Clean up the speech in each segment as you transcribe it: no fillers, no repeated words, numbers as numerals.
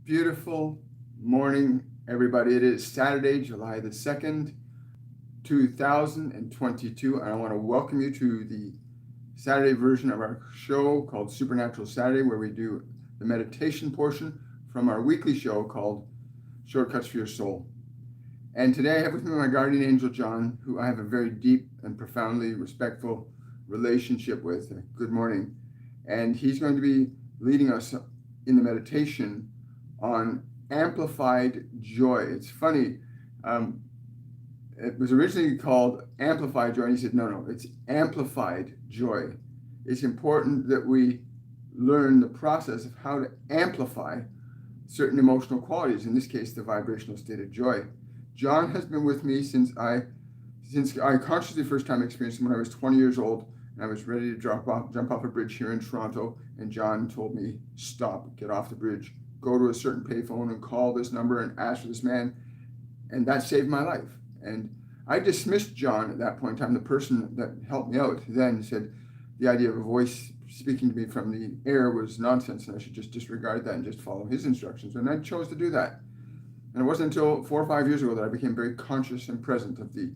Beautiful morning, everybody. It is Saturday, July the 2nd, 2022, and I want to welcome you to the Saturday version of our show called Supernatural Saturday, where we do the meditation portion from our weekly show called Shortcuts for Your Soul. And today I have with me my guardian angel, John, who I have a very deep and profoundly respectful relationship with. Good morning. And he's going to be leading us in the meditation on amplified joy. It's funny. It was originally called amplified joy, and he said, no, it's amplified joy. It's important that we learn the process of how to amplify certain emotional qualities, in this case, the vibrational state of joy. John has been with me since I consciously first time experienced him when I was 20 years old, and I was ready to jump off a bridge here in Toronto, and John told me, stop, get off the bridge, go to a certain payphone and call this number and ask for this man. And that saved my life. And I dismissed John at that point in time. The person that helped me out then said the idea of a voice speaking to me from the air was nonsense, and I should just disregard that and just follow his instructions. And I chose to do that. And it wasn't until 4 or 5 years ago that I became very conscious and present of the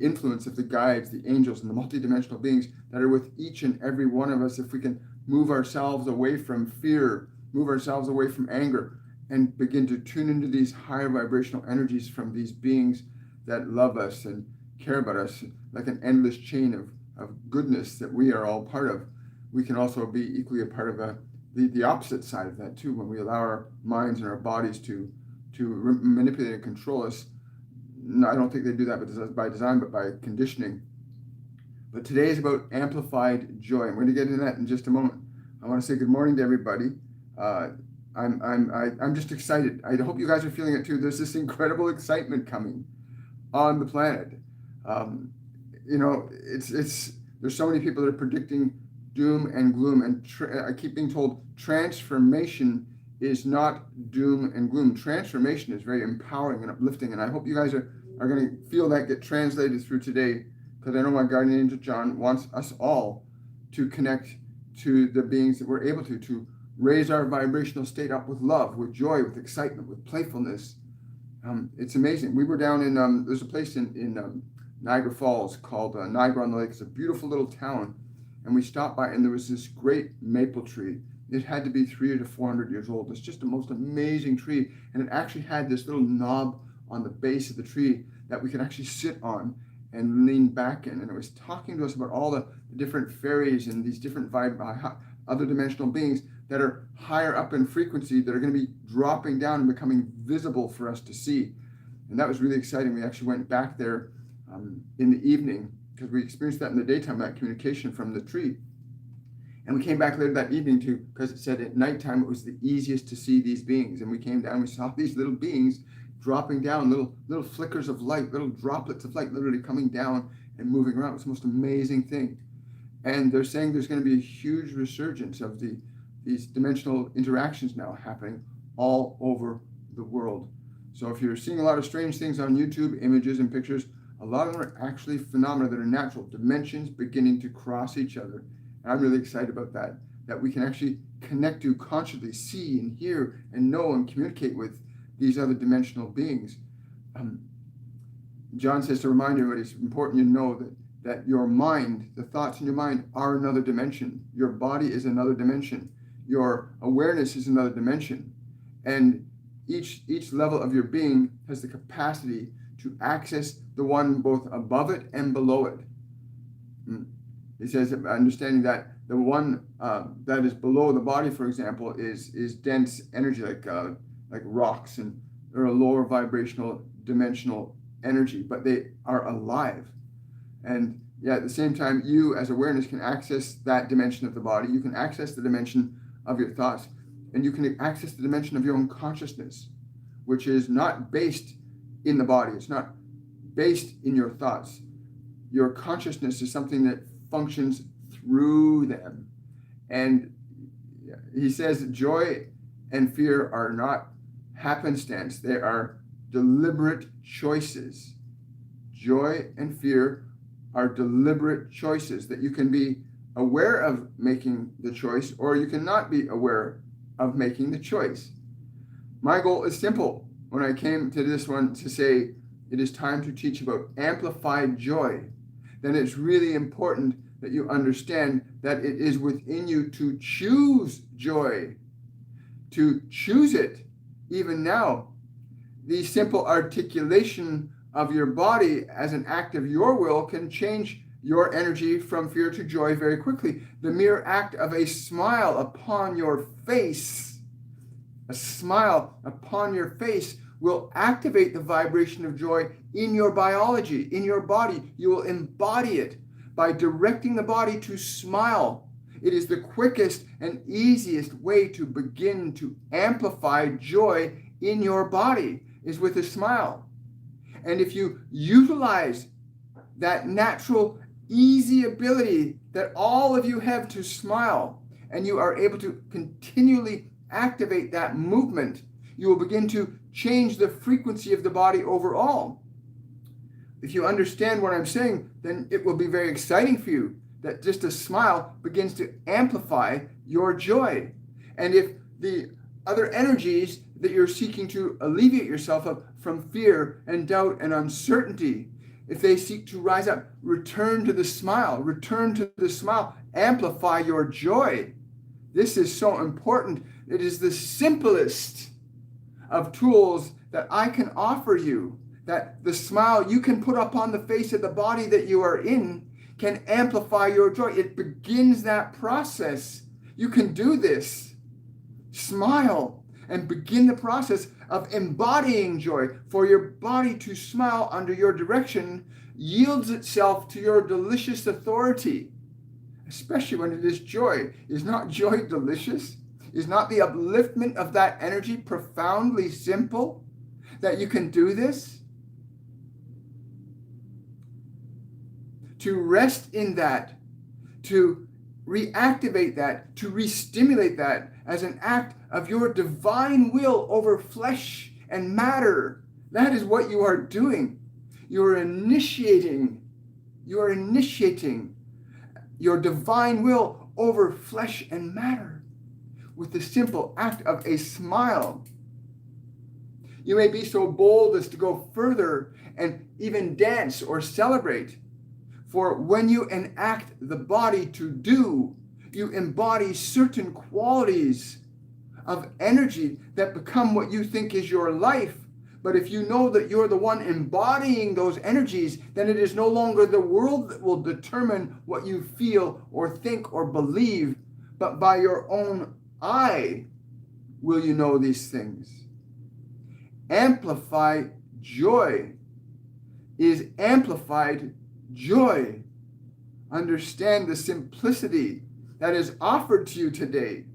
influence of the guides, the angels, and the multidimensional beings that are with each and every one of us. If we can move ourselves away from fear, move ourselves away from anger, and begin to tune into these higher vibrational energies from these beings that love us and care about us, like an endless chain of goodness that we are all part of, we can also be equally a part of the opposite side of that too, when we allow our minds and our bodies to manipulate and control us. No, I don't think they do that by design, but by conditioning. But today is about amplified joy. I'm going to get into that in just a moment. I want to say good morning to everybody. I'm just excited. I hope you guys are feeling it too. There's this incredible excitement coming on the planet. There's so many people that are predicting doom and gloom, and I keep being told transformation is not doom and gloom. Transformation is very empowering and uplifting, and I hope you guys are going to feel that get translated through today, because I know my guardian angel John wants us all to connect to the beings that we're able to raise our vibrational state up with love, with joy, with excitement, with playfulness. It's amazing. We were down in, there's a place in Niagara Falls called Niagara-on-the-Lake. It's a beautiful little town. And we stopped by, and there was this great maple tree. It had to be 300 to 400 years old. It's just the most amazing tree. And it actually had this little knob on the base of the tree that we could actually sit on and lean back in. And it was talking to us about all the different fairies and these different other dimensional beings that are higher up in frequency, that are going to be dropping down and becoming visible for us to see. And that was really exciting. We actually went back there in the evening, because we experienced that in the daytime, that communication from the tree. And we came back later that evening too, because it said at nighttime it was the easiest to see these beings. And we came down, we saw these little beings dropping down, little flickers of light, little droplets of light, literally coming down and moving around. It's the most amazing thing. And they're saying there's going to be a huge resurgence of these dimensional interactions now happening all over the world. So if you're seeing a lot of strange things on YouTube, images and pictures, a lot of them are actually phenomena that are natural, dimensions beginning to cross each other. And I'm really excited about that we can actually connect to, consciously see and hear and know and communicate with these other dimensional beings. John says to remind everybody, it's important you know that your mind, the thoughts in your mind, are another dimension. Your body is another dimension. Your awareness is another dimension. And each level of your being has the capacity to access the one both above it and below it. He says, understanding that the one that is below the body, for example, is dense energy, like rocks, and they're a lower vibrational dimensional energy, but they are alive. And yeah, at the same time, you as awareness can access that dimension of the body. You can access the dimension of your thoughts, and you can access the dimension of your own consciousness, which is not based in the body. It's not based in your thoughts. Your consciousness is something that functions through them. And he says joy and fear are not happenstance. They are deliberate choices. Joy and fear are deliberate choices that you can be aware of making the choice, or you cannot be aware of making the choice. My goal is simple when I came to this one to say it is time to teach about amplified joy. Then it's really important that you understand that it is within you to choose joy, to choose it even now. The simple articulation of your body as an act of your will can change your energy from fear to joy very quickly. The mere act of a smile upon your face, a smile upon your face will activate the vibration of joy in your biology, in your body. You will embody it by directing the body to smile. It is the quickest and easiest way to begin to amplify joy in your body, is with a smile. And if you utilize that natural, easy ability that all of you have to smile, and you are able to continually activate that movement, you will begin to change the frequency of the body overall. If you understand what I'm saying, then it will be very exciting for you that just a smile begins to amplify your joy. And if the other energies that you're seeking to alleviate yourself of from fear and doubt and uncertainty, if they seek to rise up, return to the smile, amplify your joy. This is so important. It is the simplest of tools that I can offer you, that the smile you can put upon the face of the body that you are in can amplify your joy. It begins that process. You can do this. Smile and begin the process of embodying joy. For your body to smile under your direction yields itself to your delicious authority, especially when it is joy. Is not joy delicious? Is not the upliftment of that energy profoundly simple that you can do this? To rest in that, to reactivate that, to re-stimulate that as an act of your divine will over flesh and matter. That is what you are doing. You are initiating your divine will over flesh and matter with the simple act of a smile. You may be so bold as to go further and even dance or celebrate. For when you enact the body to do, you embody certain qualities of energy that become what you think is your life. But if you know that you're the one embodying those energies, then it is no longer the world that will determine what you feel or think or believe, but by your own eye will you know these things. Amplify joy is amplified joy. Understand the simplicity that is offered to you today,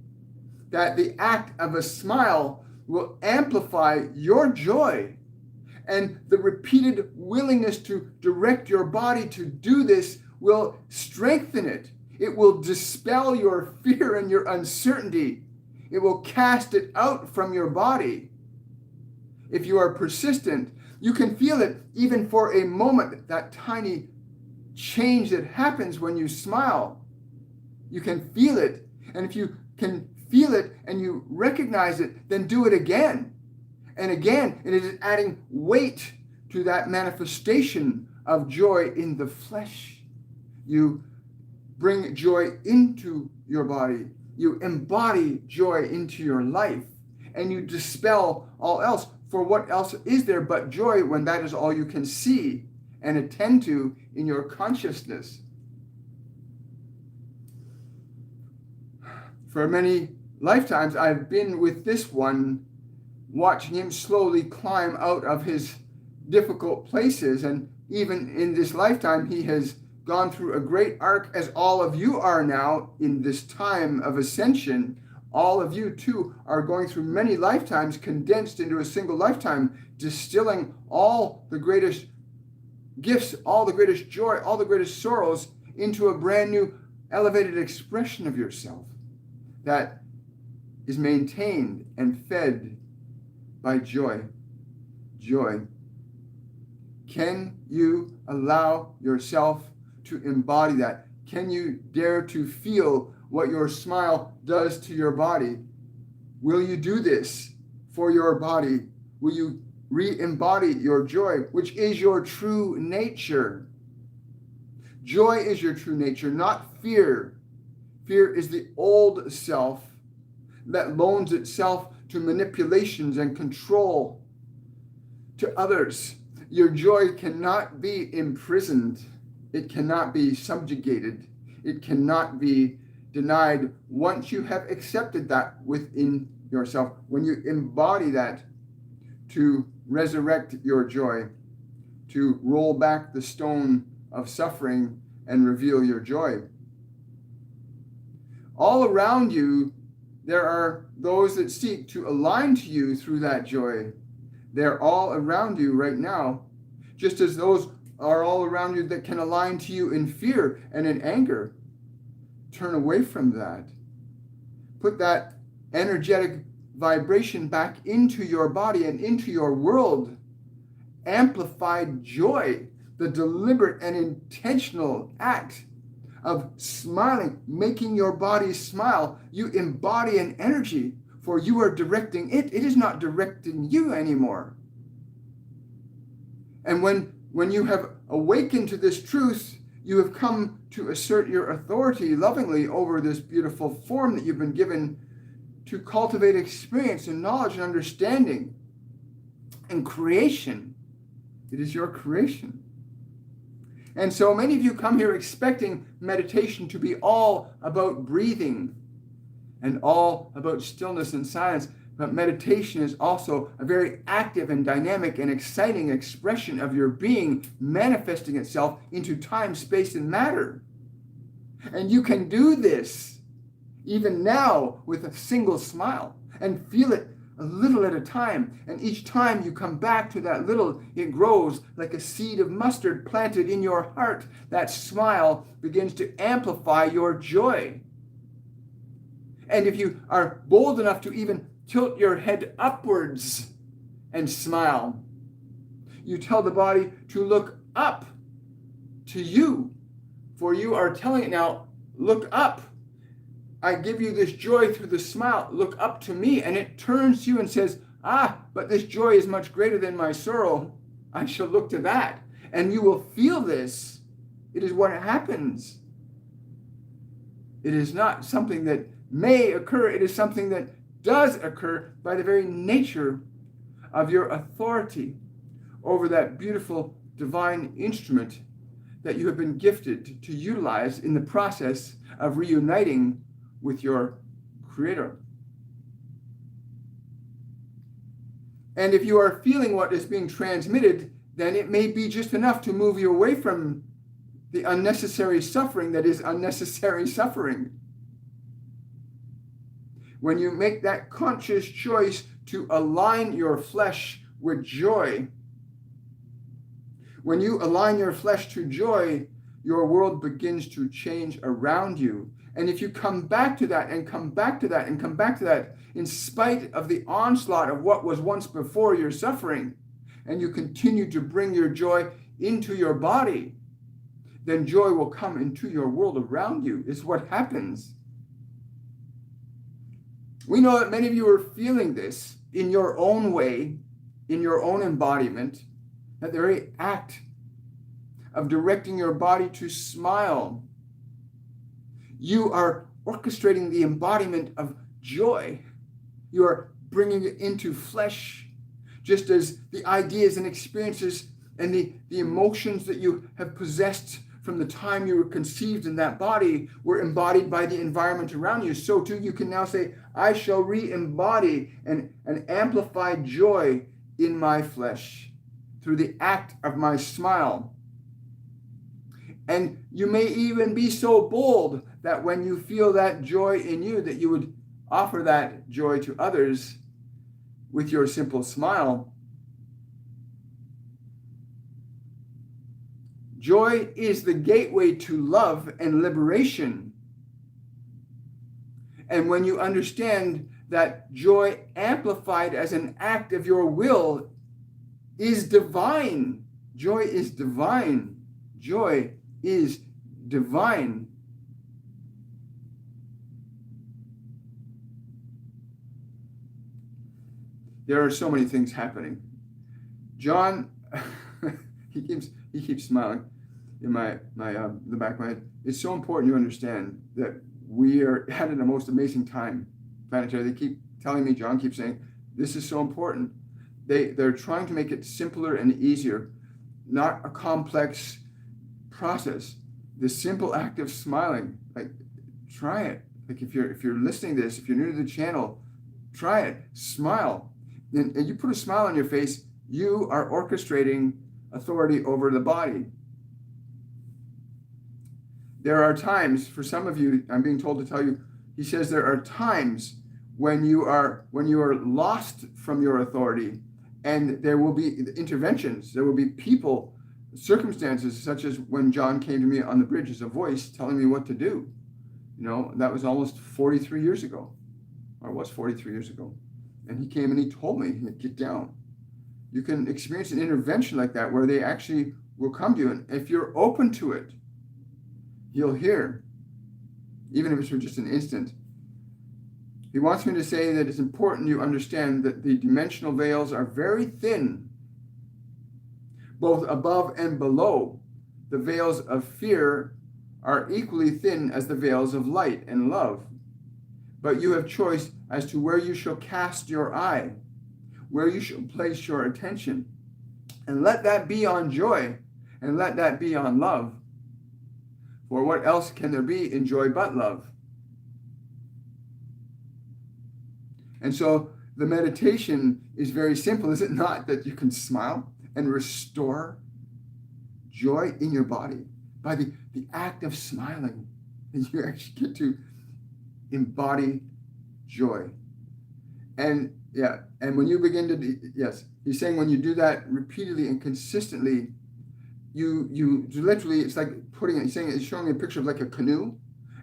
that the act of a smile will amplify your joy, and the repeated willingness to direct your body to do this will strengthen it. It will dispel your fear and your uncertainty. It will cast it out from your body. If you are persistent, you can feel it even for a moment, that tiny change that happens when you smile. You can feel it. And if you can feel it and you recognize it, then do it again and again. And it is adding weight to that manifestation of joy in the flesh. You bring joy into your body. You embody joy into your life. And you dispel all else. For what else is there but joy when that is all you can see and attend to in your consciousness? For many lifetimes, I've been with this one, watching him slowly climb out of his difficult places. And even in this lifetime, he has gone through a great arc, as all of you are now in this time of ascension. All of you, too, are going through many lifetimes condensed into a single lifetime, distilling all the greatest gifts, all the greatest joy, all the greatest sorrows into a brand new elevated expression of yourself that is maintained and fed by joy. Joy. Can you allow yourself to embody that? Can you dare to feel what your smile does to your body? Will you do this for your body? Will you re-embody your joy, which is your true nature? Joy is your true nature, not fear. Fear is the old self that loans itself to manipulations and control to others. Your joy cannot be imprisoned. It cannot be subjugated. It cannot be denied once you have accepted that within yourself. When you embody that, to resurrect your joy, to roll back the stone of suffering and reveal your joy. All around you, there are those that seek to align to you through that joy. They're all around you right now, just as those are all around you that can align to you in fear and in anger. Turn away from that. Put that energetic vibration back into your body and into your world. Amplified joy, the deliberate and intentional act of smiling, making your body smile. You embody an energy, for you are directing it. It is not directing you anymore. And when you have awakened to this truth, you have come to assert your authority lovingly over this beautiful form that you've been given to cultivate experience and knowledge and understanding and creation. It is your creation. And so many of you come here expecting meditation to be all about breathing and all about stillness and silence. But meditation is also a very active and dynamic and exciting expression of your being manifesting itself into time, space, and matter. And you can do this even now with a single smile and feel it a little at a time. And each time you come back to that little, it grows like a seed of mustard planted in your heart. That smile begins to amplify your joy. And if you are bold enough to even tilt your head upwards and smile, you tell the body to look up to you, for you are telling it now, look up. I give you this joy through the smile. Look up to me. And it turns to you and says, but this joy is much greater than my sorrow. I shall look to that. And you will feel this. It is what happens. It is not something that may occur. It is something that does occur by the very nature of your authority over that beautiful divine instrument that you have been gifted to utilize in the process of reuniting with your Creator. And if you are feeling what is being transmitted, then it may be just enough to move you away from the unnecessary suffering that is unnecessary suffering. When you make that conscious choice to align your flesh with joy, when you align your flesh to joy, your world begins to change around you. And if you come back to that and come back to that and come back to that, in spite of the onslaught of what was once before your suffering, and you continue to bring your joy into your body, then joy will come into your world around you. It's what happens. We know that many of you are feeling this in your own way, in your own embodiment, that the very act of directing your body to smile, you are orchestrating the embodiment of joy. You are bringing it into flesh, just as the ideas and experiences and the emotions that you have possessed from the time you were conceived in that body were embodied by the environment around you. So too, you can now say, I shall re-embody an amplified joy in my flesh through the act of my smile. And you may even be so bold that when you feel that joy in you, that you would offer that joy to others with your simple smile. Joy is the gateway to love and liberation. And when you understand that joy amplified as an act of your will is divine, joy is divine, joy is divine. there are so many things happening. John, he keeps smiling in the back of my head. It's so important you understand that we are having the most amazing time planetary. They keep telling me, John keeps saying, this is so important. They're trying to make it simpler and easier, not a complex process. The simple act of smiling, like, try it. Like, if you're listening to this, if you're new to the channel, try it. Smile. And you put a smile on your face, you are orchestrating authority over the body. There are times, for some of you, I'm being told to tell you, he says there are times when you are lost from your authority, and there will be interventions. There will be people, circumstances, such as when John came to me on the bridge as a voice telling me what to do. That was almost 43 years ago, or was 43 years ago. And he came and he told me, get down. You can experience an intervention like that where they actually will come to you. And if you're open to it, you'll hear, even if it's for just an instant. He wants me to say that it's important you understand that the dimensional veils are very thin, both above and below. The veils of fear are equally thin as the veils of light and love. But you have choice as to where you shall cast your eye, where you shall place your attention. And let that be on joy, and let that be on love. For what else can there be in joy but love? And so the meditation is very simple, is it not? That you can smile and restore joy in your body by the act of smiling. And you actually get to embody joy. And when you begin to, he's saying when you do that repeatedly and consistently, you literally, it's like he's saying, it's showing a picture of like a canoe.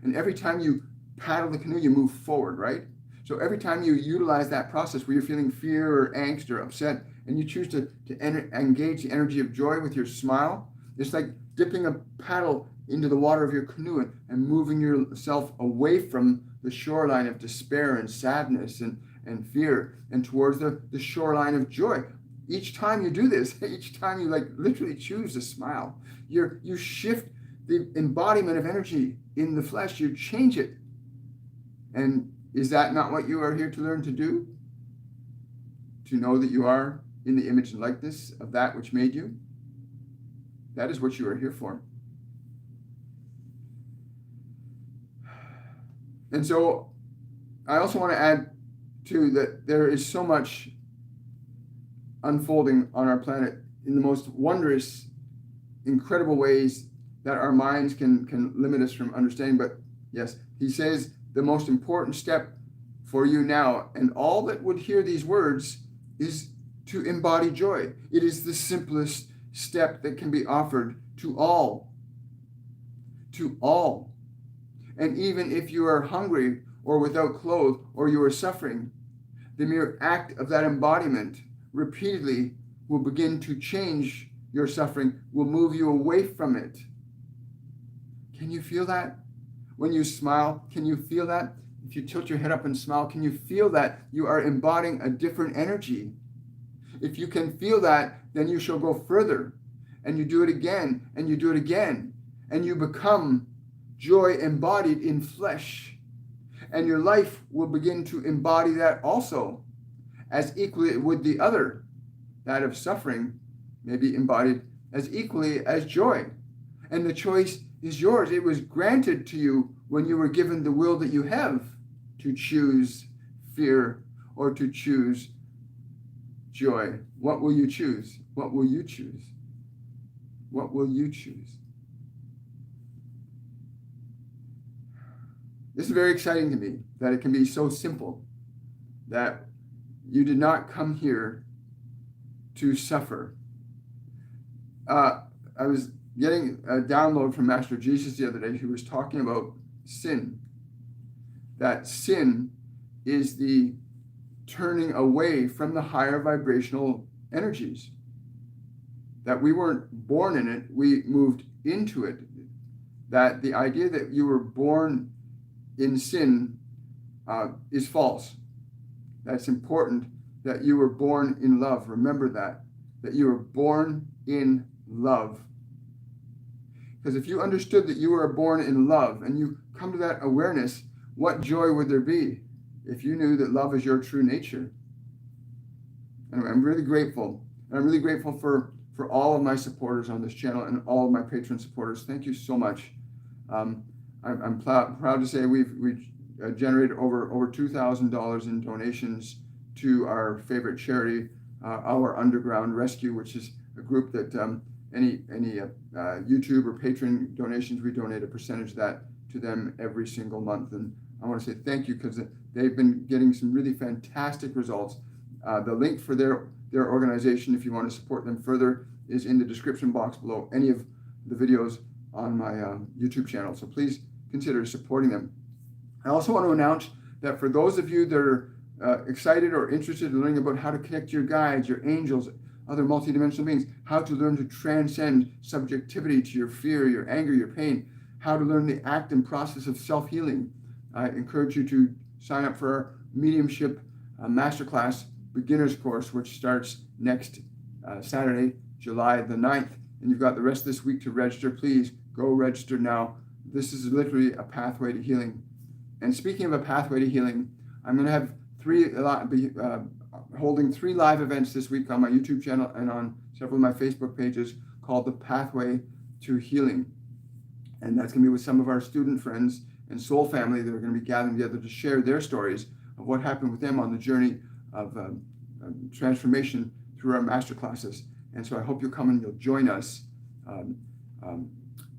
And every time you paddle the canoe, you move forward, right? So every time you utilize that process where you're feeling fear or angst or upset, and you choose to engage the energy of joy with your smile, it's like dipping a paddle into the water of your canoe and moving yourself away from the shoreline of despair and sadness and fear and towards the shoreline of joy. Each time you do this, each time you literally choose to smile, you shift the embodiment of energy in the flesh, you change it. And is that not what you are here to learn to do? To know that you are in the image and likeness of that which made you? That is what you are here for. And so I also want to add too that there is so much unfolding on our planet in the most wondrous, incredible ways that our minds can limit us from understanding. But yes, he says the most important step for you now, and all that would hear these words, is to embody joy. It is the simplest step that can be offered to all. To all. And even if you are hungry or without clothes or you are suffering, the mere act of that embodiment repeatedly will begin to change your suffering, will move you away from it. Can you feel that? When you smile, can you feel that? If you tilt your head up and smile, can you feel that you are embodying a different energy? If you can feel that, then you shall go further, and you do it again, and you do it again, and you become joy embodied in flesh. And your life will begin to embody that also, as equally with the other, that of suffering, may be embodied as equally as joy. And the choice is yours. It was granted to you when you were given the will that you have to choose fear or to choose joy. What will you choose? What will you choose? What will you choose? This is very exciting to me, that it can be so simple, that you did not come here to suffer. I was getting a download from Master Jesus the other day, who was talking about sin. That sin is the turning away from the higher vibrational energies. That we weren't born in it, we moved into it. That the idea that you were born in sin is false. That's important that you were born in love. Remember that you were born in love. Because if you understood that you were born in love and you come to that awareness, what joy would there be if you knew that love is your true nature? Anyway, I'm really grateful. And I'm really grateful for all of my supporters on this channel and all of my patron supporters. Thank you so much. I'm proud to say we've generated over $2,000 in donations to our favorite charity, Our Underground Rescue, which is a group that any YouTube or patron donations, we donate a percentage of that to them every single month. And I want to say thank you because they've been getting some really fantastic results. The link for their organization, if you want to support them further, is in the description box below any of the videos on my YouTube channel. So please consider supporting them. I also want to announce that for those of you that are excited or interested in learning about how to connect to your guides, your angels, other multidimensional beings, how to learn to transcend subjectivity to your fear, your anger, your pain, how to learn the act and process of self-healing, I encourage you to sign up for our Mediumship Masterclass Beginner's Course, which starts next Saturday, July the 9th. And you've got the rest of this week to register. Please go register now. This is literally a pathway to healing. And speaking of a pathway to healing, I'm going to have holding 3 live events this week on my YouTube channel and on several of my Facebook pages called The Pathway to Healing. And that's going to be with some of our student friends and soul family that are going to be gathering together to share their stories of what happened with them on the journey of transformation through our master classes. And so I hope you'll come and you'll join us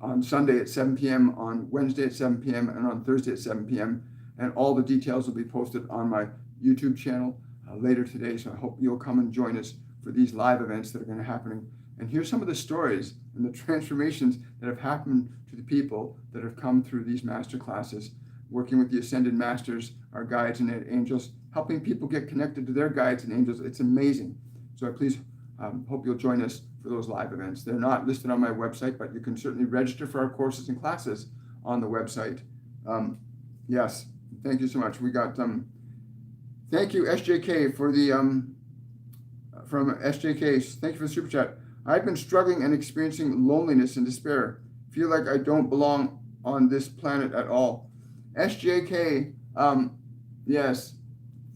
on Sunday at 7 p.m., on Wednesday at 7 p.m., and on Thursday at 7 p.m. And all the details will be posted on my YouTube channel later today. So I hope you'll come and join us for these live events that are going to happen. And here's some of the stories and the transformations that have happened to the people that have come through these master classes, working with the Ascended Masters, our guides and angels, helping people get connected to their guides and angels. It's amazing. So I please hope you'll join us for those live events. They're not listed on my website, but you can certainly register for our courses and classes on the website. Yes, thank you so much. We got, thank you, SJK, for the, from SJK, thank you for the super chat. I've been struggling and experiencing loneliness and despair. Feel like I don't belong on this planet at all. SJK, yes,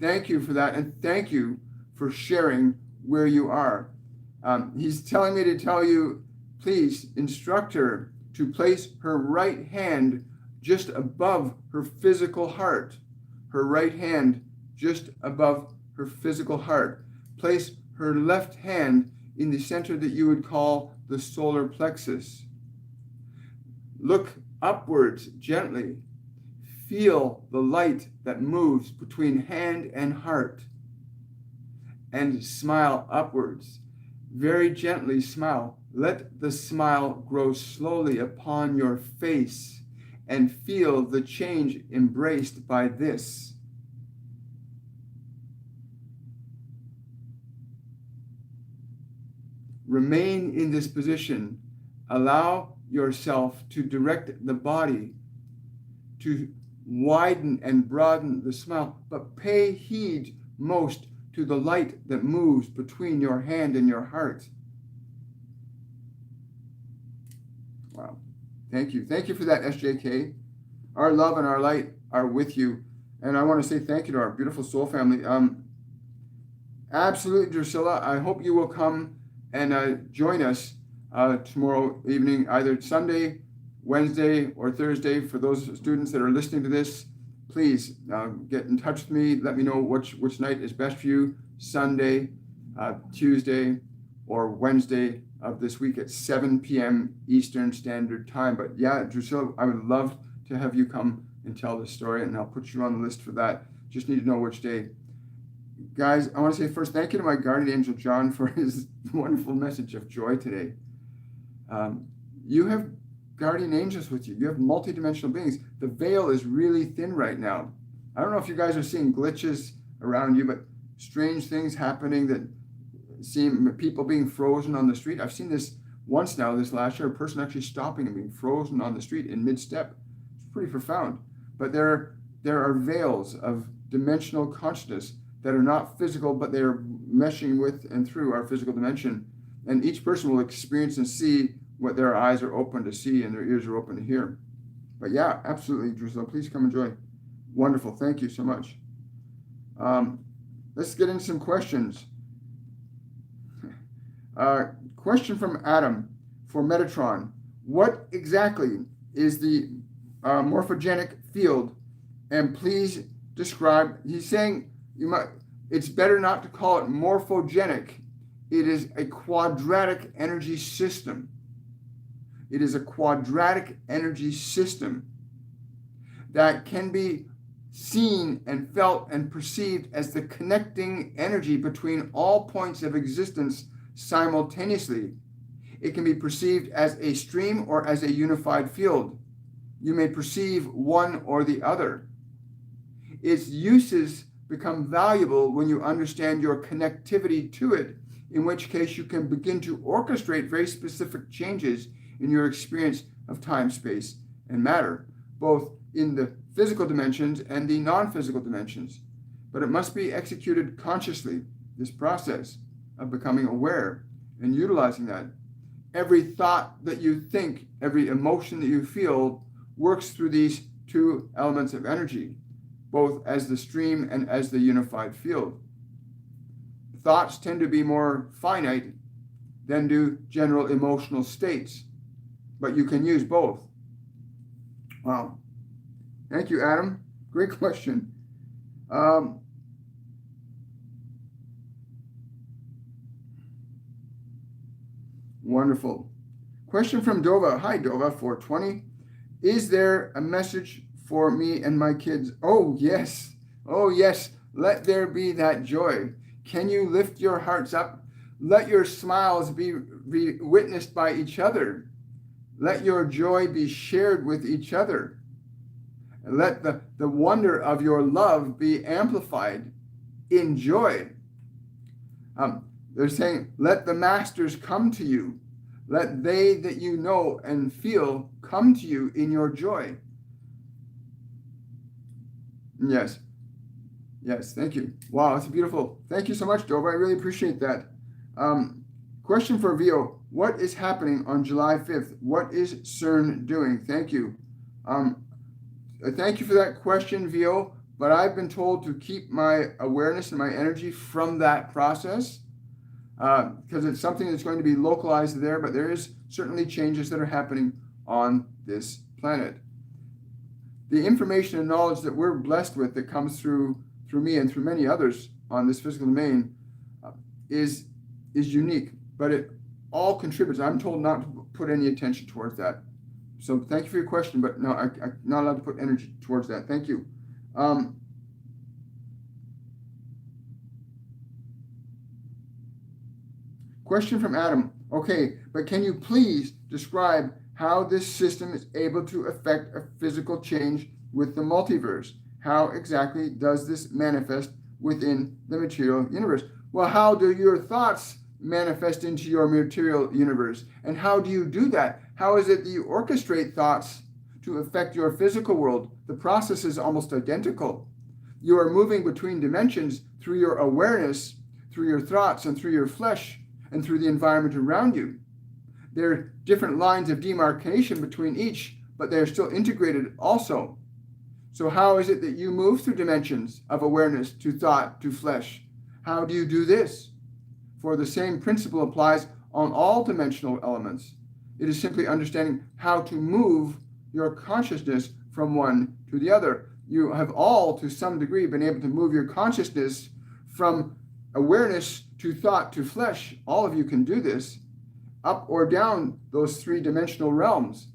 thank you for that. And thank you for sharing where you are. He's telling me to tell you, please instruct her to place her right hand just above her physical heart. Her right hand just above her physical heart. Place her left hand in the center that you would call the solar plexus. Look upwards gently. Feel the light that moves between hand and heart. And smile upwards. Very gently smile. Let the smile grow slowly upon your face and feel the change embraced by this. Remain in this position. Allow yourself to direct the body to widen and broaden the smile, but pay heed most to the light that moves between your hand and your heart. Wow. Thank you. Thank you for that, SJK. Our love and our light are with you. And I want to say thank you to our beautiful soul family. Absolutely, Drusilla. I hope you will come and join us tomorrow evening, either Sunday, Wednesday, or Thursday. For those students that are listening to this, please get in touch with me. Let me know which night is best for you, Sunday, Tuesday, or Wednesday of this week at 7 p.m. Eastern Standard Time. But yeah, Drusilla, I would love to have you come and tell this story, and I'll put you on the list for that. Just need to know which day. Guys, I want to say first, thank you to my guardian angel, John, for his wonderful message of joy today. You have guardian angels with you. You have multidimensional beings. The veil is really thin right now. I don't know if you guys are seeing glitches around you, but strange things happening that seem people being frozen on the street. I've seen this once now, this last year, a person actually stopping and being frozen on the street in mid-step. It's pretty profound. But there are veils of dimensional consciousness that are not physical, but they are meshing with and through our physical dimension. And each person will experience and see what their eyes are open to see and their ears are open to hear. But yeah, absolutely, Drusilla. Please come and join. Wonderful. Thank you so much. Let's get into some questions. Question from Adam for Metatron. What exactly is the morphogenic field? And please describe, he's saying it's better not to call it morphogenic. It is a quadratic energy system. It is a quadratic energy system that can be seen and felt and perceived as the connecting energy between all points of existence simultaneously. It can be perceived as a stream or as a unified field. You may perceive one or the other. Its uses become valuable when you understand your connectivity to it, in which case you can begin to orchestrate very specific changes in your experience of time, space, and matter, both in the physical dimensions and the non-physical dimensions. But it must be executed consciously, this process of becoming aware and utilizing that. Every thought that you think, every emotion that you feel works through these two elements of energy, both as the stream and as the unified field. Thoughts tend to be more finite than do general emotional states, but you can use both. Wow. Thank you, Adam. Great question. Wonderful. Question from Dova. Hi, Dova, 420. Is there a message for me and my kids? Oh, yes. Oh, yes. Let there be that joy. Can you lift your hearts up? Let your smiles be witnessed by each other. Let your joy be shared with each other. Let the wonder of your love be amplified in joy. They're saying, let the masters come to you. Let they that you know and feel come to you in your joy. Yes. Yes, thank you. Wow, that's beautiful. Thank you so much, Dova. I really appreciate that. Question for Vio. What is happening on July 5th? What is CERN doing? Thank you. Thank you for that question, Vio. But I've been told to keep my awareness and my energy from that process because it's something that's going to be localized there, but there is certainly changes that are happening on this planet. The information and knowledge that we're blessed with that comes through me and through many others on this physical domain is unique, but it all contributes. I'm told not to put any attention towards that. So thank you for your question, but no, I'm not allowed to put energy towards that. Thank you. Question from Adam. Okay, but can you please describe how this system is able to affect a physical change with the multiverse? How exactly does this manifest within the material universe? Well, how do your thoughts manifest into your material universe? And how do you do that? How is it that you orchestrate thoughts to affect your physical world? The process is almost identical. You are moving between dimensions through your awareness, through your thoughts, and through your flesh, and through the environment around you. There are different lines of demarcation between each, but they're still integrated also. So how is it that you move through dimensions of awareness to thought, to flesh? How do you do this? For the same principle applies on all dimensional elements. It is simply understanding how to move your consciousness from one to the other. You have all, to some degree, been able to move your consciousness from awareness to thought to flesh. All of you can do this, up or down those three-dimensional realms.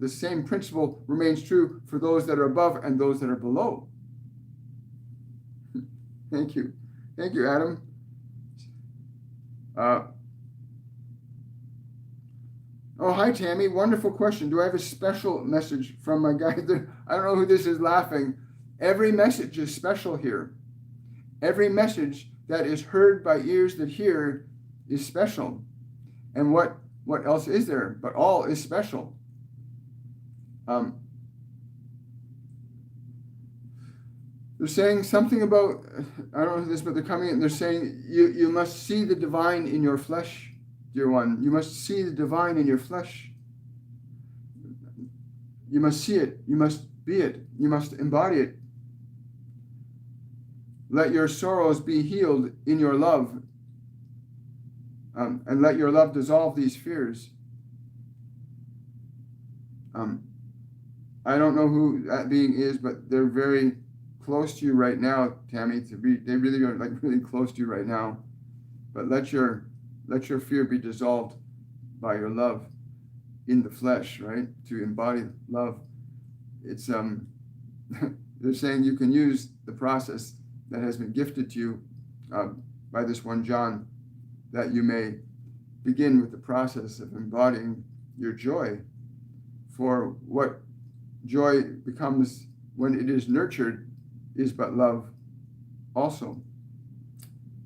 The same principle remains true for those that are above and those that are below. Thank you. Thank you, Adam. Oh, hi, Tammy. Wonderful question. Do I have a special message from my guy? I don't know who this is laughing. Every message is special here. Every message that is heard by ears that hear is special. And what else is there? But all is special. They're saying something about, I don't know this, but they're coming in, they're saying, you must see the divine in your flesh, dear one. You must see the divine in your flesh. You must see it. You must be it. You must embody it. Let your sorrows be healed in your love. And let your love dissolve these fears. I don't know who that being is, but they're very close to you right now, Tammy. They really are like really close to you right now. But let your fear be dissolved by your love in the flesh, right? To embody love. It's they're saying you can use the process that has been gifted to you by this one John, that you may begin with the process of embodying your joy. For what joy becomes when it is nurtured is but love also.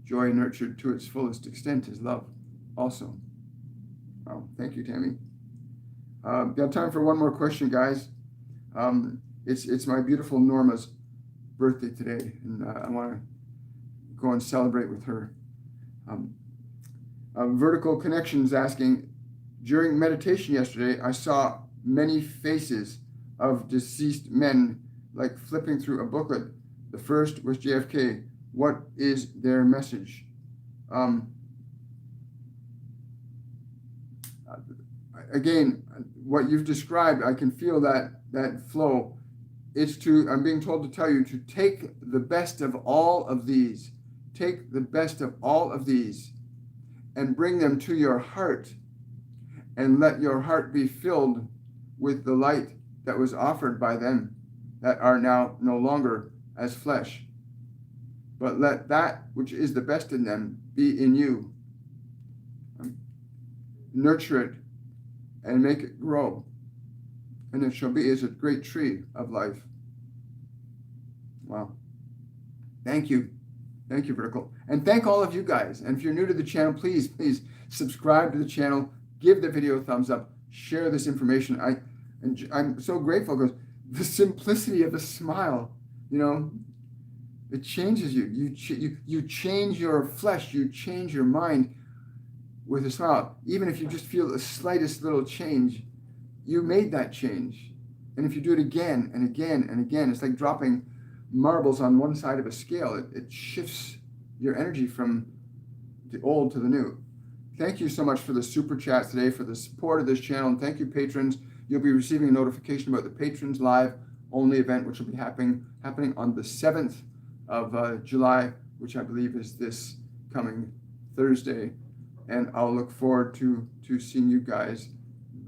Joy nurtured to its fullest extent is love also. Wow, thank you, Tammy. Got time for one more question, guys. It's my beautiful Norma's birthday today, and I want to go and celebrate with her. Vertical Connections asking, during meditation yesterday, I saw many faces of deceased men, like flipping through a booklet. The first was JFK. What is their message? Again, what you've described, I can feel that flow. I'm being told to tell you to take the best of all of these. Take the best of all of these and bring them to your heart, and let your heart be filled with the light that was offered by them that are now no longer as flesh. But let that which is the best in them be in you. Nurture it and make it grow, and it shall be as a great tree of life. Wow. Thank you. Thank you, Vertical. And thank all of you guys. And if you're new to the channel, please subscribe to the channel, give the video a thumbs up, share this information. I'm so grateful because the simplicity of the smile, it changes you. You change your flesh, you change your mind with a smile. Even if you just feel the slightest little change, you made that change. And if you do it again and again and again, it's like dropping marbles on one side of a scale. It shifts your energy from the old to the new. Thank you so much for the super chats today, for the support of this channel, and thank you, patrons. You'll be receiving a notification about the Patrons Live only event, which will be happening on the 7th of July, which I believe is this coming Thursday. And I'll look forward to seeing you guys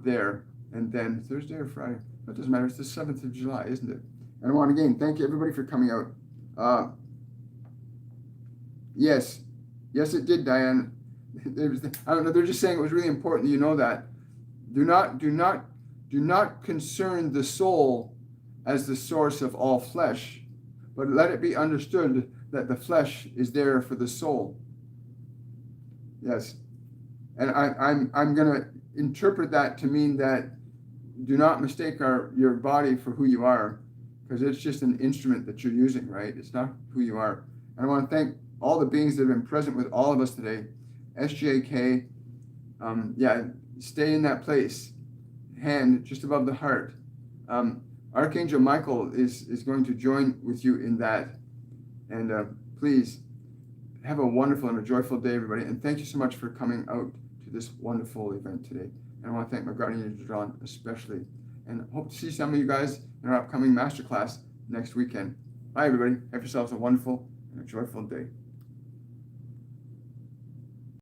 there. And then Thursday or Friday, that doesn't matter. It's the 7th of July, isn't it? And I want to again thank you everybody for coming out. Yes, it did, Diane. I don't know. They're just saying it was really important that you know that. Do not concern the soul as the source of all flesh, but let it be understood that the flesh is there for the soul. Yes, and I'm going to interpret that to mean that do not mistake your body for who you are, because it's just an instrument that you're using, right? It's not who you are. And I want to thank all the beings that have been present with all of us today. SJK, stay in that place, hand just above the heart. Archangel Michael is going to join with you in that. And please have a wonderful and a joyful day, everybody. And thank you so much for coming out to this wonderful event today. And I want to thank my guardian angel John especially. And hope to see some of you guys in our upcoming masterclass next weekend. Bye, everybody. Have yourselves a wonderful and a joyful day.